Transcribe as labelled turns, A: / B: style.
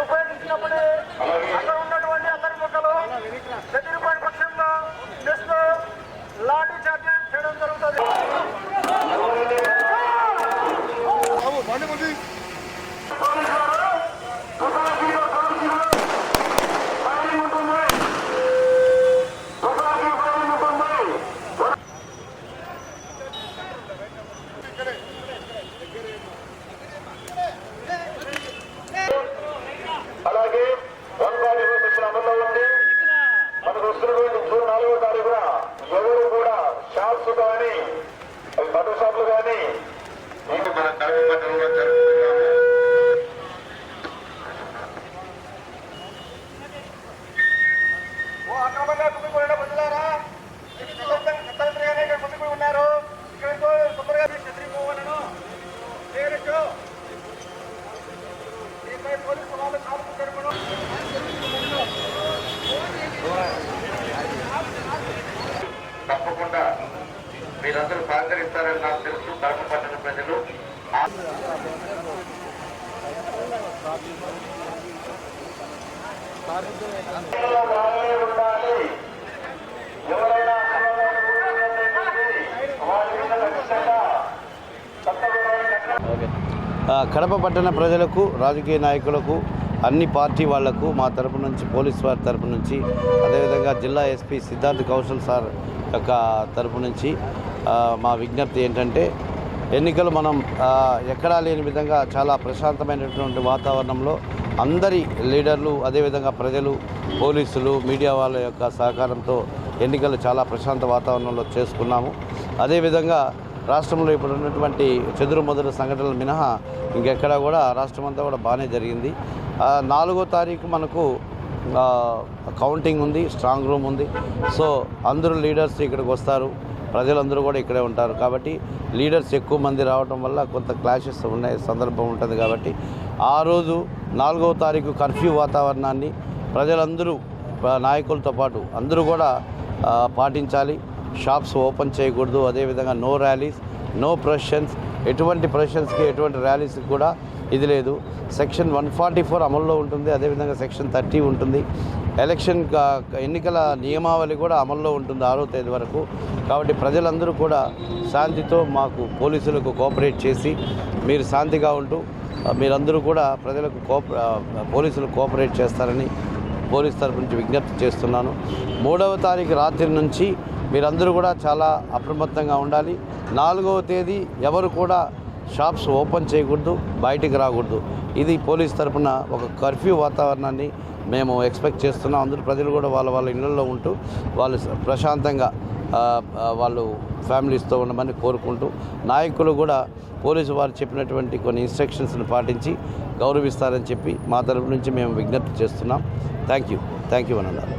A: ఉపయోగించినప్పుడే అక్కడ ఉన్నటువంటి అందరి ముక్కలు చెదిరిపోయిన పక్షంలో నెక్స్ట్ లాఠీ చార్జ్ చేయడం జరుగుతుంది. అలాగే 144 సెక్షన్ అమల్లో ఉంది. మనకు వస్తున్నటువంటి జూన్ 4వ తారీఖున ఎవరు కూడా షాప్స్ కానీ బట్టల షాపులు కానీ మన కడప పట్టణంలో జరుపుతున్నాము. అక్రమంగా కుమ్మిపోయిన ప్రజలారా ఇక్కడ కుమ్మిపోయి ఉన్నారు. ఇక్కడ తొందరగా చెదిరిపోవాలను చేయొచ్చు. పోలీసు వాళ్ళు కాపు జరపడం తప్పకుండా మీరందరూ సహకరిస్తారని నాకు తెలుసు. కడప పట్టణ ప్రజలు ఉండాలి. ఎవరైనా
B: కడప పట్టణ ప్రజలకు, రాజకీయ నాయకులకు, అన్ని పార్టీ వాళ్లకు మా తరపు నుంచి, పోలీసు వారి తరపు నుంచి, అదేవిధంగా జిల్లా ఎస్పీ సిద్ధార్థ్ కౌశల్ సార్ యొక్క తరపు నుంచి మా విజ్ఞప్తి ఏంటంటే, ఎన్నికలు మనం ఎక్కడా లేని విధంగా చాలా ప్రశాంతమైనటువంటి వాతావరణంలో అందరి లీడర్లు, అదేవిధంగా ప్రజలు, పోలీసులు, మీడియా వాళ్ళ యొక్క సహకారంతో ఎన్నికలు చాలా ప్రశాంత వాతావరణంలో చేసుకున్నాము. అదేవిధంగా రాష్ట్రంలో ఇప్పుడు ఉన్నటువంటి చెదురుమదురు సంఘటనలు మినహా ఇంకెక్కడా కూడా రాష్ట్రమంతా కూడా బాగానే జరిగింది. 4వ తారీఖు మనకు కౌంటింగ్ ఉంది, స్ట్రాంగ్ రూమ్ ఉంది. సో అందరూ లీడర్స్ ఇక్కడికి వస్తారు, ప్రజలందరూ కూడా ఇక్కడే ఉంటారు. కాబట్టి లీడర్స్ ఎక్కువ మంది రావడం వల్ల కొంత క్లాషెస్ ఉండే సందర్భం ఉంటుంది. కాబట్టి ఆ రోజు 4వ తారీఖు కర్ఫ్యూ వాతావరణాన్ని ప్రజలందరూ, నాయకులతో పాటు అందరూ కూడా పాటించాలి. షాప్స్ ఓపెన్ చేయకూడదు. అదేవిధంగా నో ర్యాలీస్, నో ప్రొసెషన్స్, ఎటువంటి ప్రొసెషన్స్కి, ఎటువంటి ర్యాలీస్కి కూడా ఇది లేదు. సెక్షన్ 144 అమల్లో ఉంటుంది. అదేవిధంగా సెక్షన్ 30 ఉంటుంది. ఎలక్షన్ ఎన్నికల నియమావళి కూడా అమల్లో ఉంటుంది 6వ తేదీ వరకు. కాబట్టి ప్రజలందరూ కూడా శాంతితో మాకు, పోలీసులకు కోఆపరేట్ చేసి, మీరు శాంతిగా ఉంటూ మీరందరూ కూడా ప్రజలకు పోలీసులకు కోఆపరేట్ చేస్తారని పోలీసు తరపు నుంచి విజ్ఞప్తి చేస్తున్నాను. 3వ తారీఖు రాత్రి నుంచి మీరందరూ కూడా చాలా అప్రమత్తంగా ఉండాలి. 4వ తేదీ ఎవరు కూడా షాప్స్ ఓపెన్ చేయకూడదు, బయటికి రాకూడదు. ఇది పోలీస్ తరఫున ఒక కర్ఫ్యూ వాతావరణాన్ని మేము ఎక్స్పెక్ట్ చేస్తున్నాం. అందరూ ప్రజలు కూడా వాళ్ళ వాళ్ళ ఇళ్లలో ఉంటూ వాళ్ళు ప్రశాంతంగా వాళ్ళు ఫ్యామిలీస్తో ఉండమని కోరుకుంటూ, నాయకులు కూడా పోలీసు వారు చెప్పినటువంటి కొన్ని ఇన్స్ట్రక్షన్స్ని పాటించి గౌరవిస్తారని చెప్పి మా తరపు నుంచి మేము విజ్ఞప్తి చేస్తున్నాం. థ్యాంక్ యూ అని అన్నారు.